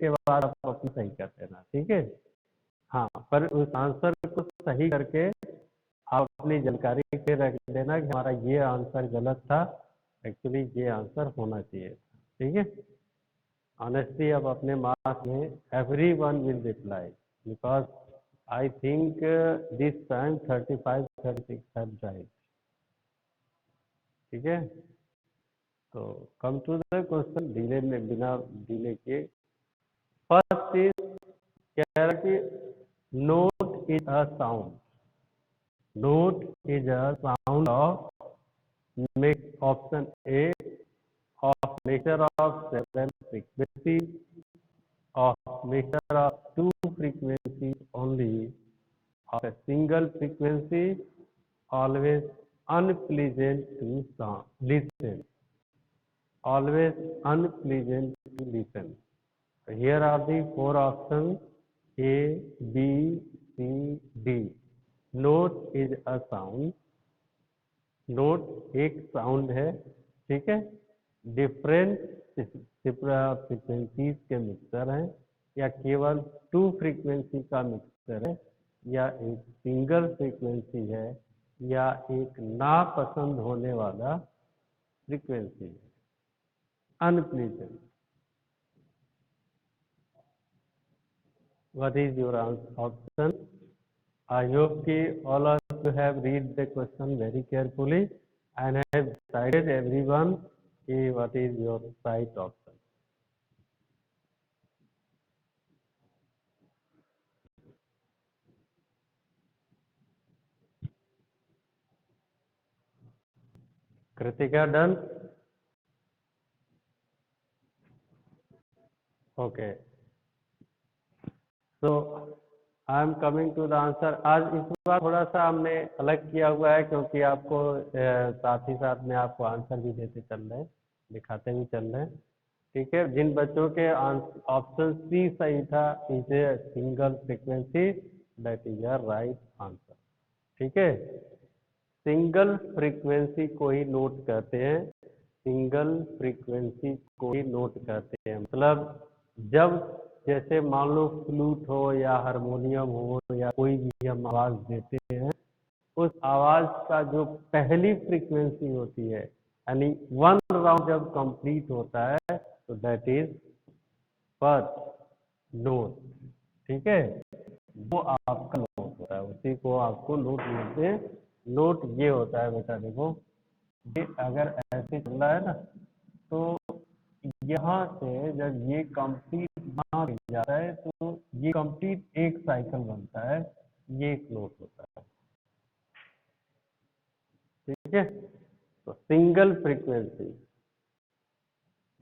के बाद आप अपनी सही कर देना, ठीक है। हाँ, पर उस आंसर को सही करके आप अपनी जानकारी पे रख देना कि हमारा ये आंसर गलत था, एक्चुअली ये आंसर होना चाहिए था, ठीक है। ऑनेस्टली अब अपने मार्क्स में everyone will reply because I think this time 35 36 have died, ठीक है। तो come to the question, delay में बिना डिले के फर्स्ट इज कह रहा कि note is a sound, note is a sound of make option A of mixture of several frequencies, of mixture of two frequencies only, of a single frequency, always unpleasant to listen, always unpleasant to listen. Here are the four options A, B, C, D. Note is a sound. Note एक sound है, ठीक है। Different frequencies के mixer हैं, या केवल to frequency का mixer है, या एक सिंगल फ्रीक्वेंसी है, या एक नापसंद होने वाला फ्रीक्वेंसी है, unpleasant. What is your option? I hope all of you have read the question very carefully and have decided everyone what is your right option. Kritika done? Okay. So I am coming to the answer. आज इस बार थोड़ा सा हमने अलग किया हुआ है, क्योंकि आपको साथ ही साथ में आपको आंसर भी देते चल रहे हैं, दिखाते भी चल रहे हैं, ठीक है। जिन बच्चों के ऑप्शन सी सही था, is a single frequency, that is a right answer, ठीक है। सिंगल फ्रीक्वेंसी को ही नोट कहते हैं, सिंगल फ्रीक्वेंसी को ही नोट कहते हैं। मतलब जब जैसे मान लो फ्लूट हो या हारमोनियम हो या कोई भी हम आवाज देते हैं, उस आवाज का जो पहली फ्रीक्वेंसी होती है, यानी वन राउंड जब कंप्लीट होता है, तो दैट इज फर्स्ट नोट, ठीक है। वो आपका नोट होता है, उसी को आपको नोट बोलते हैं। नोट ये होता है बेटा, देखो ये अगर ऐसे चल रहा है ना, तो यहाँ से जब ये कंप्लीट यहाँ जाता है, तो ये कंप्लीट एक साइकिल बनता है, ये एक नोट होता है, ठीक है। तो single frequency,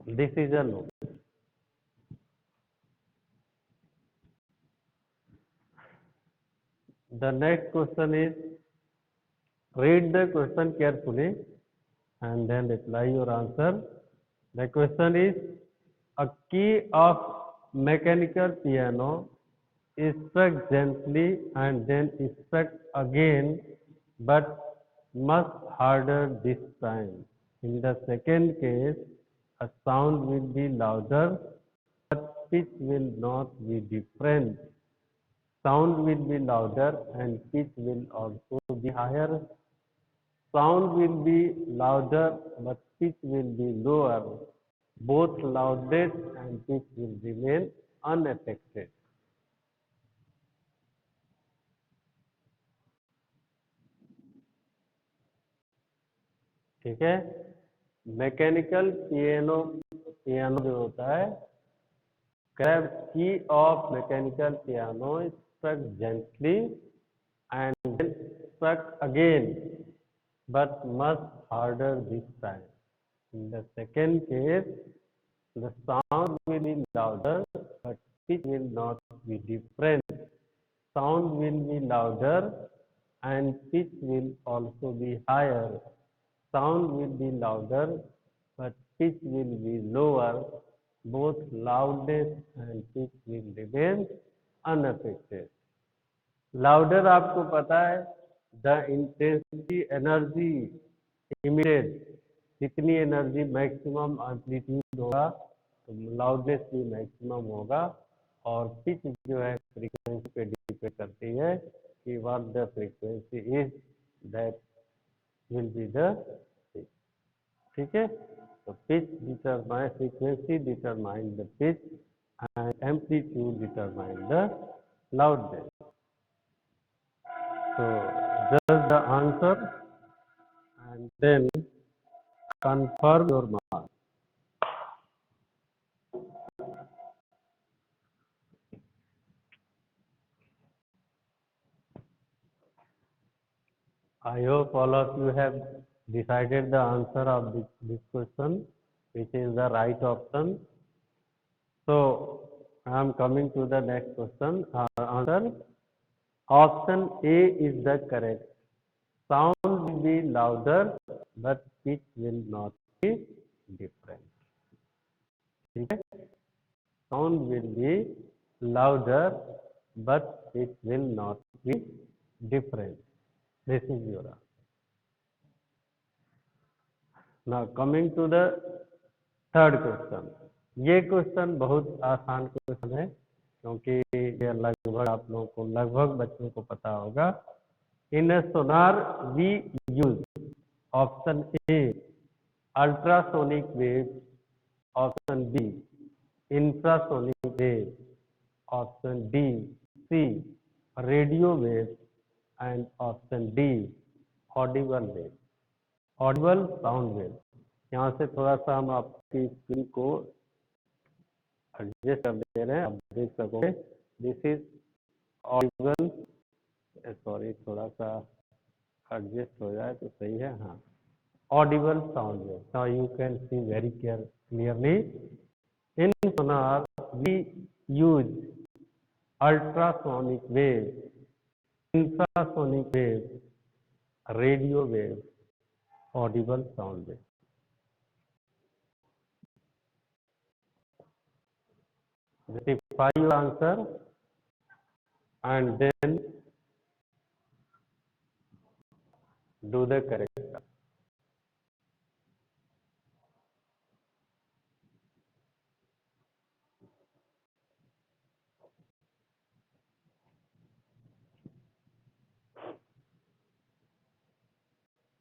this is a note. The next question is, read the question carefully and then reply your answer. The question is, a key of mechanical piano is struck gently and then struck again, but much harder this time. In the second case, a sound will be louder, but pitch will not be different. Sound will be louder and pitch will also be higher. Sound will be louder, but pitch will be lower. Both loudness and pitch will remain unaffected. ठीक है। Mechanical piano, piano जो होता है, grab key of mechanical piano is struck gently and then struck again, but much harder this time. In the second case, the sound will be louder, but pitch will not be different. Sound will be louder and pitch will also be higher. Sound will be louder, but pitch will be lower. Both loudness and pitch will remain unaffected. Louder आपको पता है, the intensity energy emitted, जितनी energy maximum amplitude होगा, loudness भी maximum होगा। और pitch जो है फ्रीक्वेंसी पे डिपेंड करती है कि what the frequency is, that will be the pitch. ठीक है, तो pitch determine, frequency determine the pitch and amplitude determine the loudness. So just the answer and then confirm your mark. I hope all of you have decided the answer of this question, which is the right option. So I am coming to the next question. Answer. Option A is the correct. Sound will be louder, but pitch will not be different. ठीक है, sound will be louder, but it will not be different. This is your answer. Now coming to the third question. ये question बहुत आसान question है, क्योंकि ये लगभग आप लोगों को, लगभग बच्चों को पता होगा। In a sonar we use option A ultrasonic wave, option B infrasonic wave, option D C radio wave and option D audible wave, audible sound wave. यहाँ से थोड़ा सा हम आपकी स्क्रीन को एडजस्ट कर दे रहे हैं, आप देख सकोगे। दिस इज ऑडिबल, सॉरी थोड़ा सा एडजस्ट हो जाए तो सही है। हाँ, audible sound wave. Now you can see very clearly in sonar we use ultrasonic wave, infrasonic wave, radio wave, audible sound wave. Justify your answer and then do the correct answer.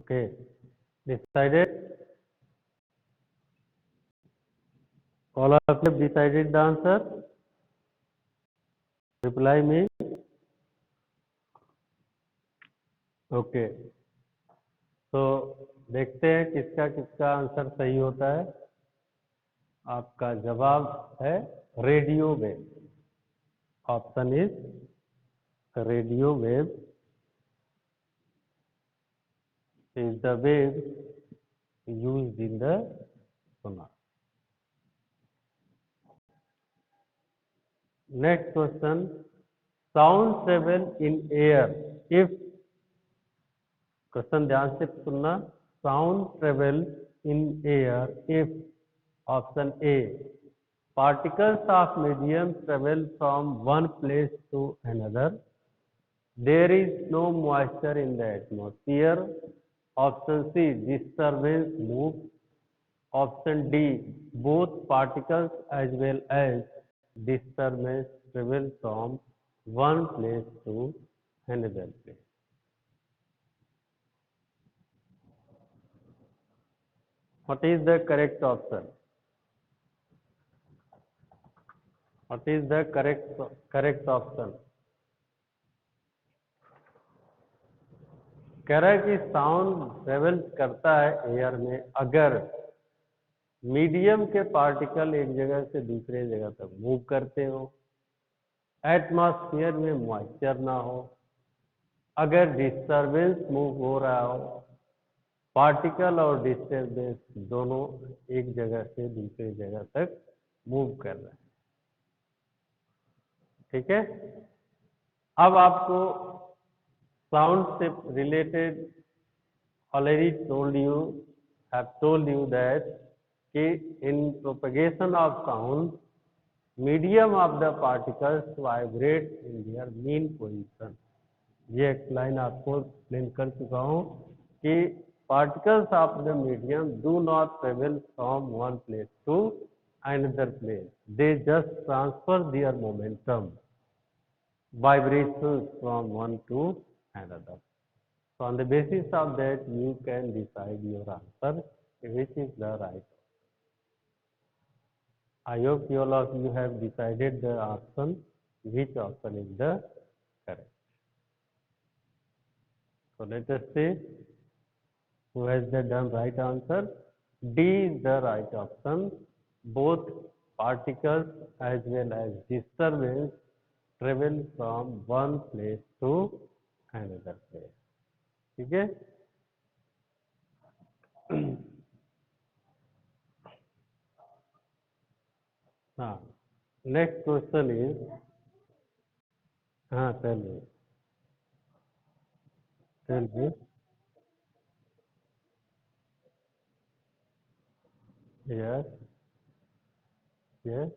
Okay, decided? All of you have decided the answer? Reply me. Okay, तो देखते हैं किसका किसका answer सही होता है। आपका जवाब है radio wave. Option is radio wave is the wave used in the sonar. Next question, sound travel in air if, question ध्यान से सुनना, sound travel in air if, option A particles of medium travel from one place to another, there is no moisture in the atmosphere, option C disturbance move, option D both particles as well as disturbance travel from one place to another place. What is the correct option? What is the correct option? कह रहा है कि sound travel करता है air में अगर medium के particle एक जगह से दूसरे जगह तक मूव करते हो, एटमॉस्फेयर में मॉइस्चर ना हो, अगर डिस्टरबेंस मूव हो रहा हो, पार्टिकल और डिस्टरबेंस दोनों एक जगह से दूसरी जगह तक मूव कर रहे हैं। ठीक है, अब आपको साउंड से related already have told you that कि in propagation of sound medium of the particles vibrate in their mean position। ये एक लाइन आपको एक्सप्लेन कर चुका हूँ कि particles of the medium do not travel from one place to another place. They just transfer their momentum, vibrations from one to another. So on the basis of that, you can decide your answer, which is the right. I hope all of you have decided the option, which option is the correct. So let us see who has the done right answer. D is the right option. Both particles as well as disturbance travel from one place to another place. ठीक है? हाँ. Next question is, हाँ, tell me, yes, yes.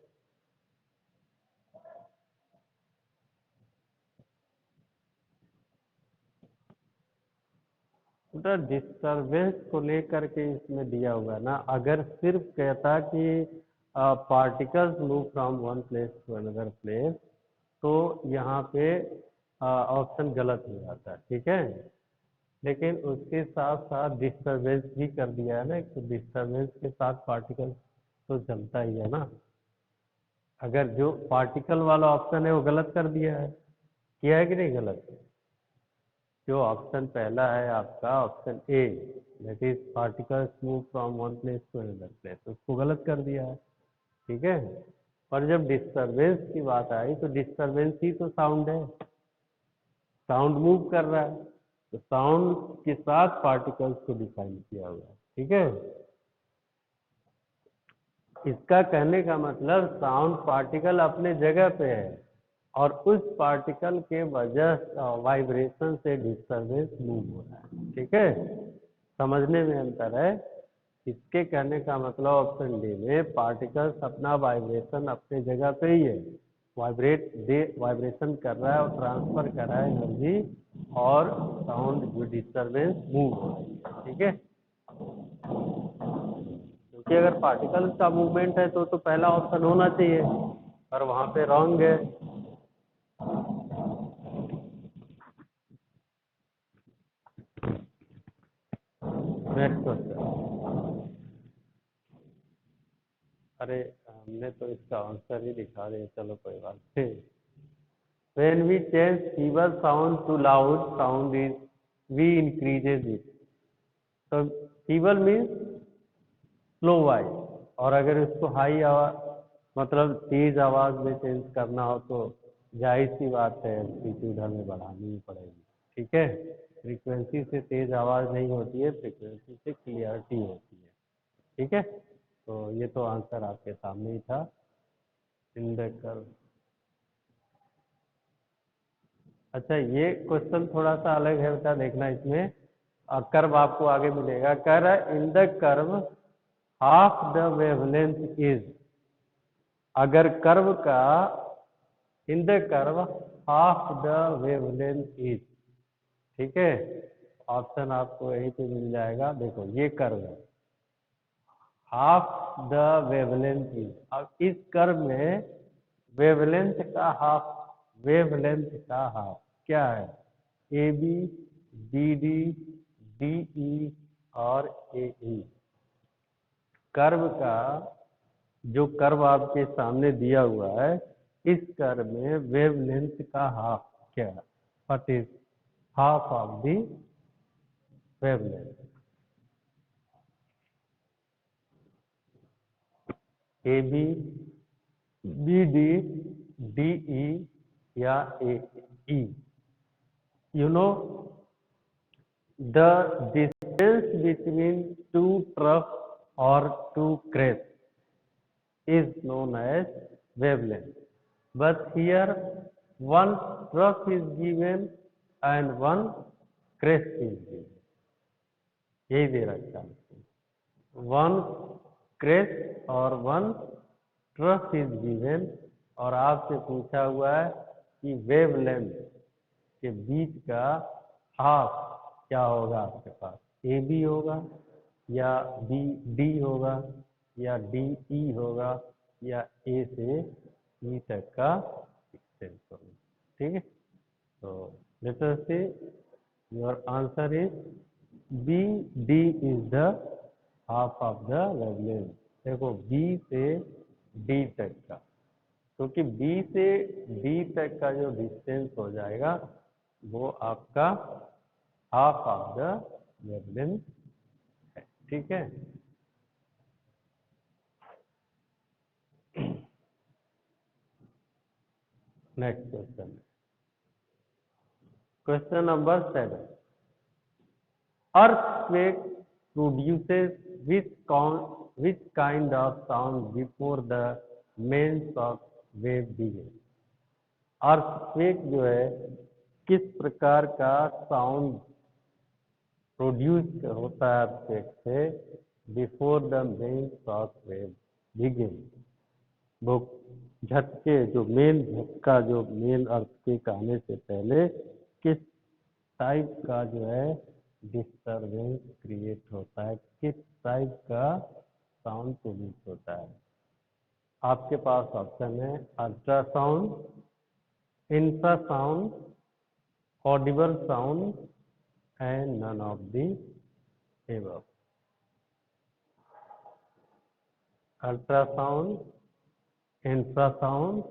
तो disturbance को लेकर के इसमें दिया हुआ ना, अगर सिर्फ कहता कि particles move from one place to another place, तो यहाँ पे ऑप्शन गलत हो जाता है, ठीक है। लेकिन उसके साथ साथ डिस्टरबेंस भी कर दिया है ना, तो डिस्टरबेंस के साथ पार्टिकल तो चलता ही है ना। अगर जो पार्टिकल वाला ऑप्शन है वो गलत कर दिया है, किया है कि नहीं गलत? जो ऑप्शन पहला है आपका option A, that is particles move from one place to another place, उसको गलत कर दिया है, ठीक है। और जब डिस्टरबेंस की बात आई तो डिस्टरबेंस ही तो साउंड है, साउंड मूव कर रहा है, तो साउंड के साथ पार्टिकल्स को डिफाइन किया हुआ है, ठीक है। इसका कहने का मतलब साउंड पार्टिकल अपने जगह पे है और उस पार्टिकल के वजह वाइब्रेशन से डिस्टरबेंस मूव हो रहा है, ठीक है। समझने में अंतर है। इसके कहने का मतलब ऑप्शन डी में पार्टिकल्स अपना वाइब्रेशन अपने जगह पे ही है, वाइब्रेशन कर रहा है और ट्रांसफर कर रहा है एनर्जी, और साउंड जो डिस्टरबेंस मूव हो रही है, ठीक है। क्योंकि अगर पार्टिकल्स का मूवमेंट है तो पहला ऑप्शन होना चाहिए, पर वहां पे रॉन्ग है। Next question. अरे हमने तो इसका आंसर ही दिखा दिया, चलो कोई बात नहीं। When we change feeble sound to loud sound is we increases it. तो feeble means स्लो वॉइस, और अगर इसको हाई आवाज मतलब तेज आवाज में चेंज करना हो तो जाहिर सी बात है एम्पलीट्यूड हमें बढ़ानी ही पड़ेगी, ठीक है। फ्रीक्वेंसी से तेज आवाज नहीं होती है, फ्रीक्वेंसी से क्लियरिटी होती है, ठीक है। तो ये तो आंसर आपके सामने ही था। इन द कर्व, अच्छा ये क्वेश्चन थोड़ा सा अलग है बेटा, देखना इसमें कर्व आपको आगे मिलेगा। कह रहा है in the curve half the wavelength is, अगर कर्व का in the curve half the wavelength is, ठीक है। ऑप्शन आपको यहीं पे मिल जाएगा, देखो ये कर्व है, हाफ द वेवलेंथ इज। अब इस कर्व में वेवलेंथ का हाफ, वेवलेंथ का हाफ क्या है? A B, B D, D E और ए ई। कर्व का जो कर्व आपके सामने दिया हुआ है, इस कर्व में वेवलेंथ का हाफ क्या है? What is half of the wavelength? A B, B D, D E या A E. You know, the distance between two troughs or two crests is known as wavelength. But here one trough is given and one crest is given. यही दे रखा है, one crest और one trough is given, और आपसे पूछा हुआ है कि वेवलेंथ के बीच का हाफ क्या होगा आपके पास? ए बी होगा या बी डी होगा या डी ई होगा या ए से ई तक का डिस्टेंस होगा। ठीक है, तो let us say your answer is B D is the half of the wavelength. देखो बी से डी तक का, क्योंकि बी से डी तक का जो डिस्टेंस हो जाएगा वो आपका हाफ ऑफ द वेवलेंथ है। ठीक है, next question, question number 7। Earthquake produces which kind of sound before the main shock wave begins? Earthquake जो है किस प्रकार का साउंड प्रोड्यूस होता है अर्थक्वेक से before the main shock wave begin? वो झटके जो मेन झटका जो मेन अर्थक्वेक आने से पहले किस टाइप का जो है डिस्टरबेंस क्रिएट होता है, किस टाइप का साउंड प्रोड्यूस होता है? आपके पास ऑप्शन है ultrasound, infrasound, audible sound and none of the above. Ultrasound, infrasound,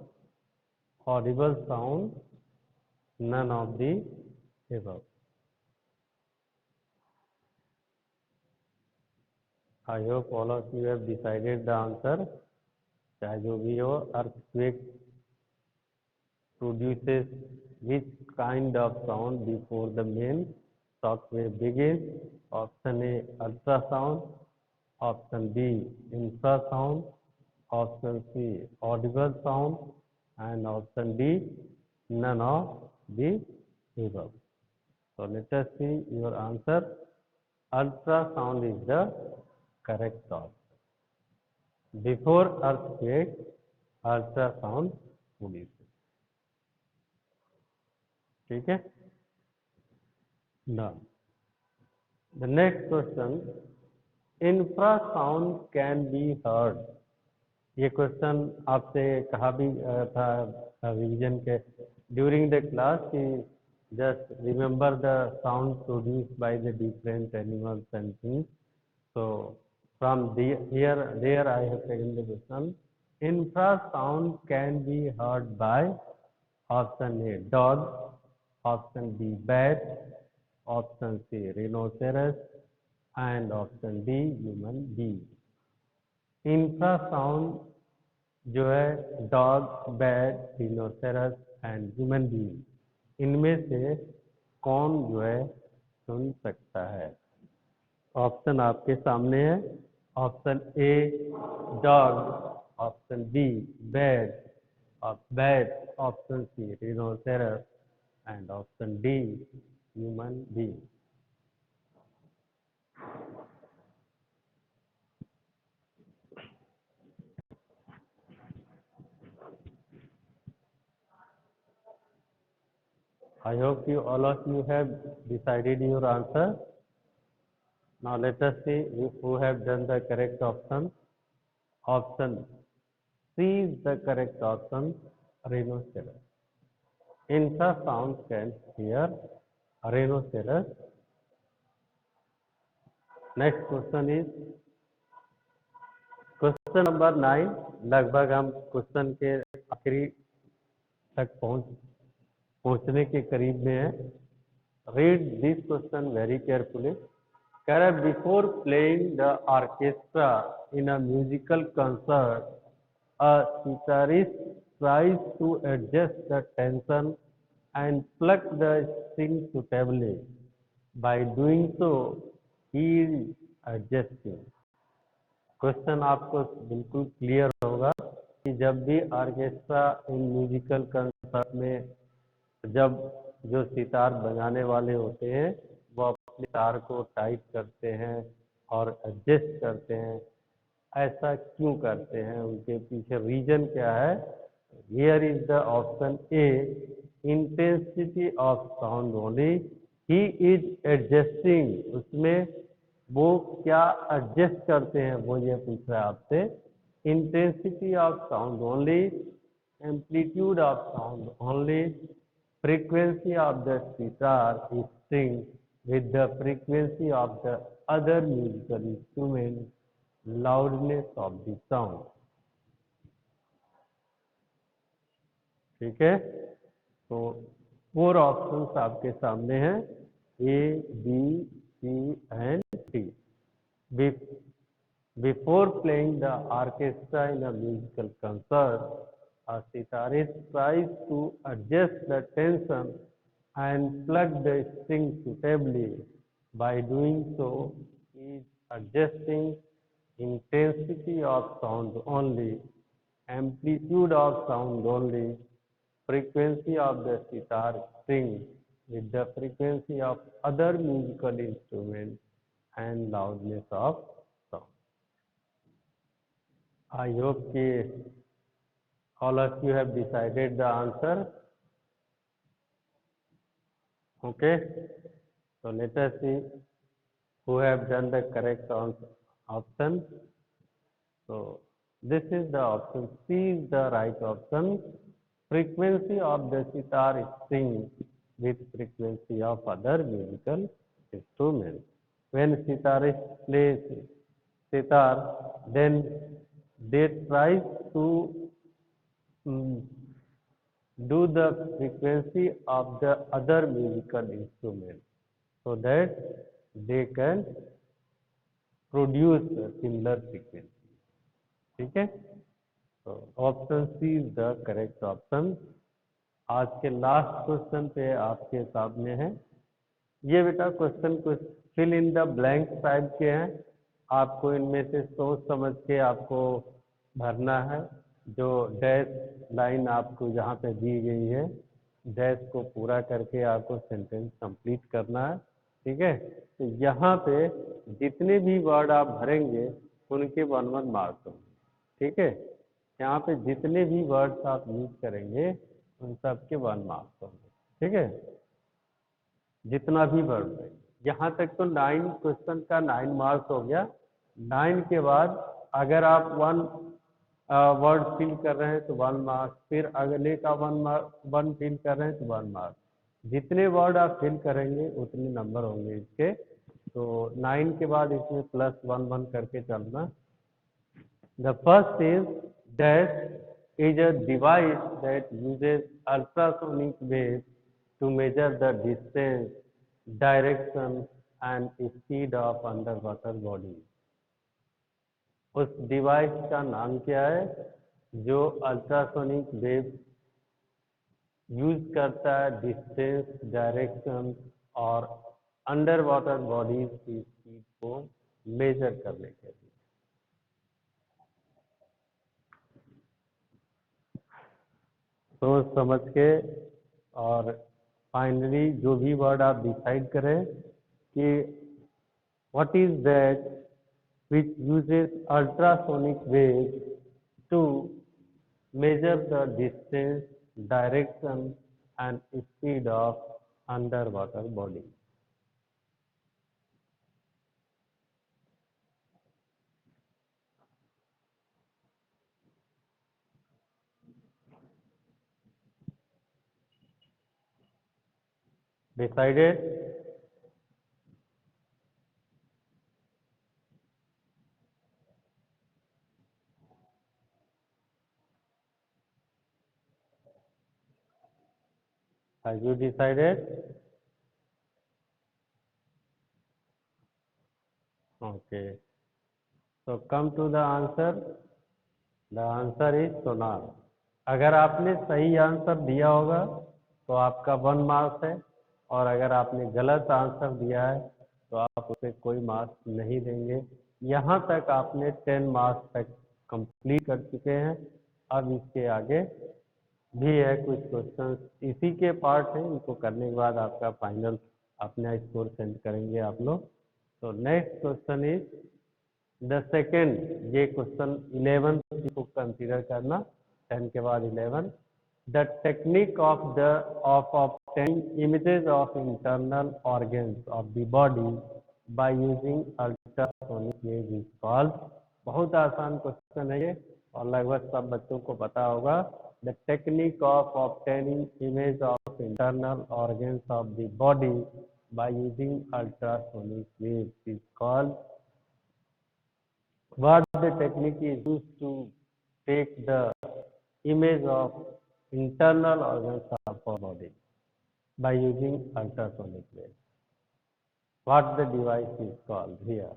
audible sound, none of the above. I hope all of you have decided the answer। चाहे जो भी हो, earthquake produces which kind of sound before the main shock wave begins? Option A ultrasound, option B infrasound, option C audible sound and option D none of the above। So let us see your answer। Ultrasound is the correct option। Before earthquake, ultrasound produces। ठीक है, now the next question, infrasound can be heard। ये question आपसे कहा भी था revision के during the class कि just remember the sound produced by the different animals and things. So from there I have taken the question। Infrasound can be heard by option A dog, option B bat, option C rhinoceros and option D human being। Infrasound जो है dog, bat, rhinoceros and human being, इनमें से कौन जो है सुन सकता है? Option आपके सामने है। Option A dog, option B bat, option C rhinoceros and option D human being. I hope all of you have decided your answer। Now let us see who have done the correct option। Option C is the correct option, rhinoceros। Infrasound can hear rhinoceros। Next question is question number 9। लगभग हम question के आखिरी तक पहुंचने के करीब में है। Read this question very carefully. कह रहा है before playing the orchestra in a musical concert a sitarist tries to adjust the tension and pluck the string suitably। By doing so, he is adjusting। Question आपको बिल्कुल clear होगा कि जब भी orchestra इन musical concert में जब जो सितार बजाने वाले होते हैं वो अपने तार को टाइट करते हैं और एडजस्ट करते हैं, ऐसा क्यों करते हैं, उनके पीछे रीजन क्या है? Here is the option A intensity of sound only he is adjusting. उसमें वो क्या एडजस्ट करते हैं वो ये पूछ रहा है आपसे। intensity of sound only, amplitude of sound only, frequency of the sitar is synced with the frequency of the other musical instrument, loudness of the sound. ठीक है, तो 4 ऑप्शंस आपके सामने हैं, A B C and D. Before playing the orchestra in a musical concert, a sitarist tries to adjust the tension and plug the string suitably. By doing so, he is adjusting intensity of sound only, amplitude of sound only, frequency of the sitar string with the frequency of other musical instruments, and loudness of sound. I hope all of you have decided the answer. Okay, so let us see who have done the correct option. So this is the option C is the right option. Frequency of the sitar string with frequency of other musical instruments. When sitarist plays sitar, then they try to do the frequency of the other musical instrument so that they can produce a similar frequency. ठीक है, तो option C is the correct option. आज के last question पे आपके सामने है. ये बेटा क्वेश्चन कुछ fill in the blank type के हैं. आपको इनमें से सोच समझ के आपको भरना है. जो डैश लाइन आपको जहाँ पे दी गई है, डैश को पूरा करके आपको सेंटेंस कंप्लीट करना है. ठीक है, तो यहाँ पे जितने भी वर्ड आप भरेंगे उनके 1-1 मार्क्स होंगे. ठीक है, यहाँ पे जितने भी वर्ड्स आप यूज करेंगे उन सब के 1 मार्क्स होंगे. ठीक है, जितना भी वर्ड है. यहाँ तक तो 9 क्वेश्चन का 9 मार्क्स हो गया. 9 के बाद अगर आप 1 वर्ड फिल कर रहे हैं तो 1 मार्क्स, फिर अगले का 1 फिल कर रहे हैं तो 1 मार्क्स. जितने वर्ड आप फिल करेंगे उतने नंबर होंगे इसके. तो 9 के बाद इसमें +1 करके चलना. The first is dash is a device that uses ultrasonic waves to measure the distance, direction and speed of underwater bodies. उस डिवाइस का नाम क्या है जो अल्ट्रासोनिक वेव यूज करता है डिस्टेंस, डायरेक्शन और अंडर वाटर बॉडीज की स्पीड को मेजर करने के लिए. सोच समझ के और फाइनली जो भी वर्ड आप डिसाइड करें कि what is that which uses ultrasonic waves to measure the distance, direction and speed of underwater body. Decided? Have you decided? Okay. So come to the answer. The answer is sonar. अगर आपने सही answer दिया होगा तो आपका 1 marks है, और अगर आपने गलत आंसर दिया है तो आप उसे कोई मार्क्स नहीं देंगे. यहाँ तक आपने 10 मार्क्स तक कंप्लीट कर चुके हैं. अब इसके आगे भी है कुछ क्वेश्चंस, इसी के पार्ट हैं. इनको करने के बाद आपका फाइनल अपना स्कोर सेंड करेंगे आप लोग. तो next question is the second. ये क्वेश्चन 11 को कंसिडर करना. 10 के बाद 11. The technique of obtaining images of internal organs of the body by using ultrasonic waves is called. बहुत आसान क्वेश्चन है ये और लगभग सब बच्चों को पता होगा। The technique of obtaining image of internal organs of the body by using ultrasonic waves is called. What the technique is used to take the image of internal organs of our body by using ultrasonic waves? What the device is called here?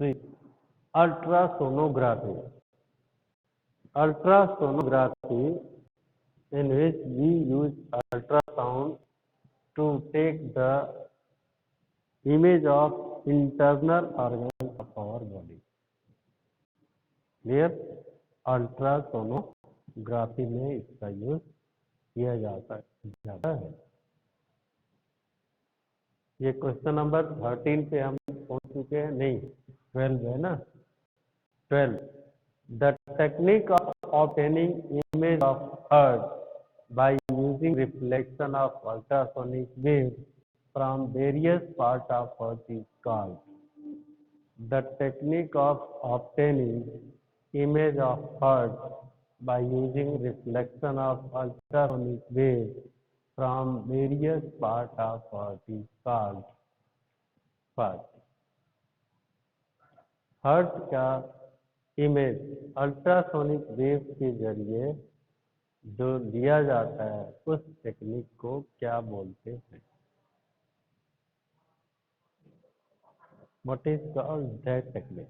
See, ultrasonography. Ultrasonography, in which we use ultrasound to take the image of internal organs of our body. Clear? Ultrasonography में इसका use किया जाता है। ये question number 13 पे हम पहुंच चुके हैं, नहीं 12 है ना। 12, the technique of obtaining image of heart by using reflection of ultrasonic waves from various parts of earth is called. The technique of obtaining image of earth by using reflection of ultrasonic waves from various parts of earth is called. First, अर्थ का image ultrasonic wave के जरिए जो लिया जाता है उस technique को क्या बोलते हैं? What is called that technique?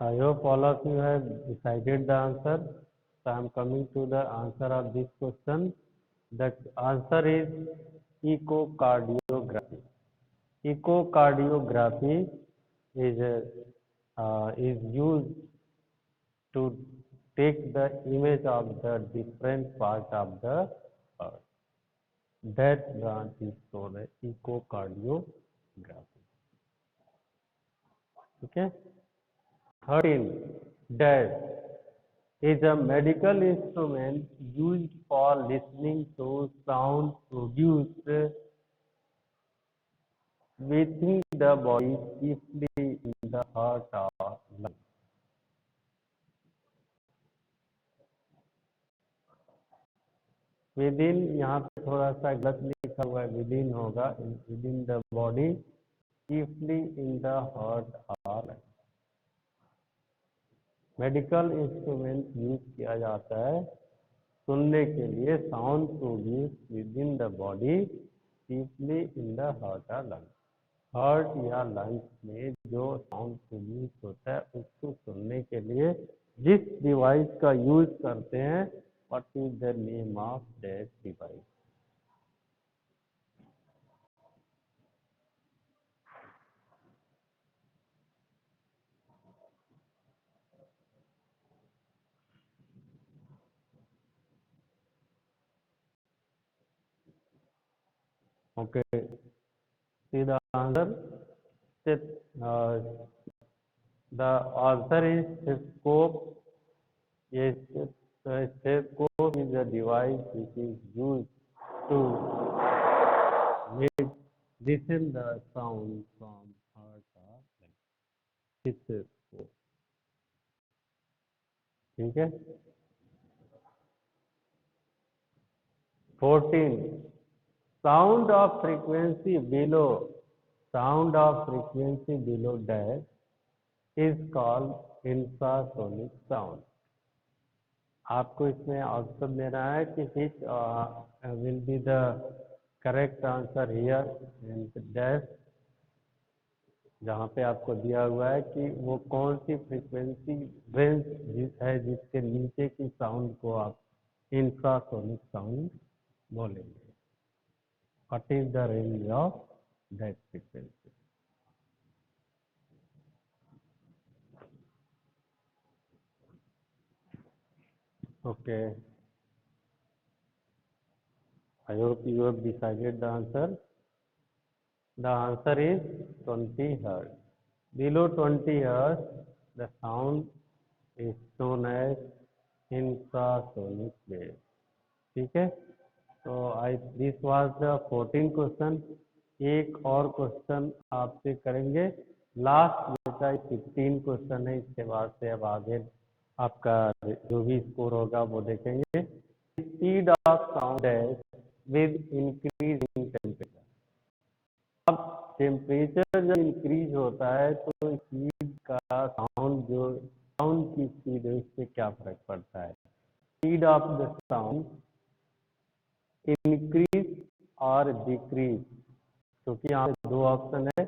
I hope all of you have decided the answer. So I am coming to the answer of this question. The answer is echocardiography. Echocardiography is used to take the image of the different part of the earth. That branch is called echocardiography. Okay. 13. Dash is a medical instrument used for listening to sound produced within the body, chiefly in the heart or lung. Within यहाँ पे थोड़ा सा गलत लिखा हुआ है, within होगा, within the body chiefly in the heart or lung. Medical instrument use किया जाता है सुनने के लिए, sound produce with in the body chiefly in the heart और लंग। हार्ट या लंग्स में जो साउंड प्रोड्यूस होता है उसको सुनने के लिए जिस डिवाइस का यूज करते हैं, what is the name of that device? Okay, see the answer. The answer is stethoscope. Yes, stethoscope is a device which is used to listen the sound from heart or lung. Stethoscope. ठीक है। 14. Sound of frequency below dash is called infrasonic sound. आपको इसमें option देना है कि which will be the correct answer here and dash, जहाँ पे आपको दिया हुआ है कि वो कौन सी फ्रीक्वेंसी रेंज है जिसके नीचे की साउंड को आप इंफ्रासोनिक साउंड बोलेंगे. What is the range of that frequency? Okay, I hope you have decided the answer. The answer is 20 hertz. Below 20 hertz, the sound is known as infrasonic wave. ठीक है. तो आई this was the 14 question. एक और question आपसे करेंगे. Last बेटा 15 question है. इसके बाद से अब आगे आपका जो भी स्कोर होगा वो देखेंगे. स्पीड ऑफ साउंड है विद इंक्रीजिंग टेम्परेचर. अब टेम्परेचर जब इंक्रीज होता है तो स्पीड का साउंड की स्पीड है उससे क्या फर्क पड़ता है? Speed of the sound increase और डिक्रीज. क्योंकि यहाँ पे दो ऑप्शन है.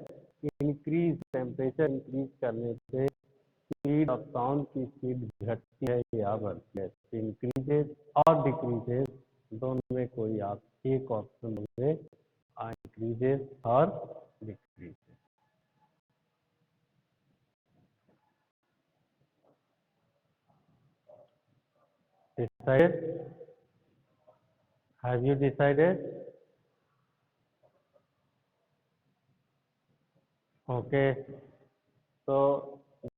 इंक्रीज, टेम्परेचर इंक्रीज करने से स्पीड ऑफ साउंड की स्पीड घटती है या बढ़ती है. इंक्रीजेज और डिक्रीजेज दोनों में कोई आप एक ऑप्शन होंगे. इंक्रीजेज और decreases. Decided? Have you decided? Okay. So